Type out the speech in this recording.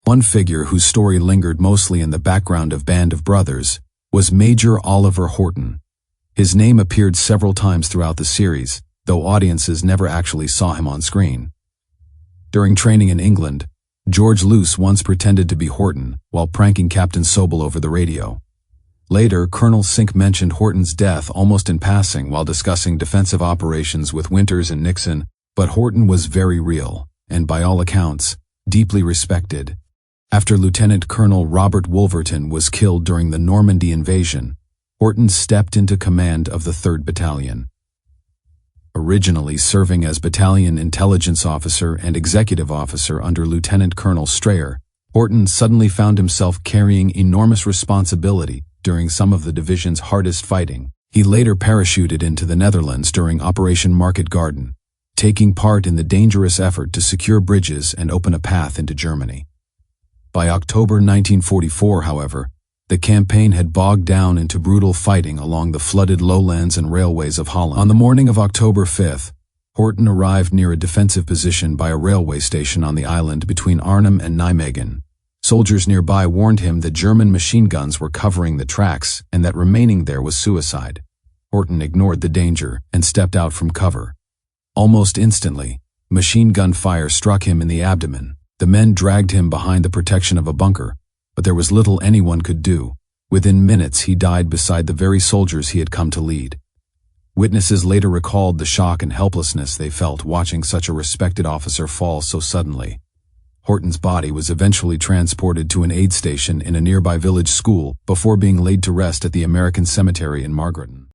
One figure whose story lingered mostly in the background of Band of Brothers was Major Oliver Horton. His name appeared several times throughout the series, though audiences never actually saw him on screen. During training in England, George Luce once pretended to be Horton while pranking Captain Sobel over the radio. Later, Colonel Sink mentioned Horton's death almost in passing while discussing defensive operations with Winters and Nixon, but Horton was very real, and by all accounts, deeply respected. After Lieutenant Colonel Robert Wolverton was killed during the Normandy invasion, Horton stepped into command of the 3rd Battalion. Originally serving as battalion intelligence officer and executive officer under Lieutenant Colonel Strayer, Horton suddenly found himself carrying enormous responsibility during some of the division's hardest fighting. He later parachuted into the Netherlands during Operation Market Garden, taking part in the dangerous effort to secure bridges and open a path into Germany. By October 1944, however, the campaign had bogged down into brutal fighting along the flooded lowlands and railways of Holland. On the morning of October 5th, Horton arrived near a defensive position by a railway station on the island between Arnhem and Nijmegen. Soldiers nearby warned him that German machine guns were covering the tracks and that remaining there was suicide. Horton ignored the danger and stepped out from cover. Almost instantly, machine gun fire struck him in the abdomen. The men dragged him behind the protection of a bunker, but there was little anyone could do. Within minutes, he died beside the very soldiers he had come to lead. Witnesses later recalled the shock and helplessness they felt watching such a respected officer fall so suddenly. Horton's body was eventually transported to an aid station in a nearby village school before being laid to rest at the American cemetery in Margareton.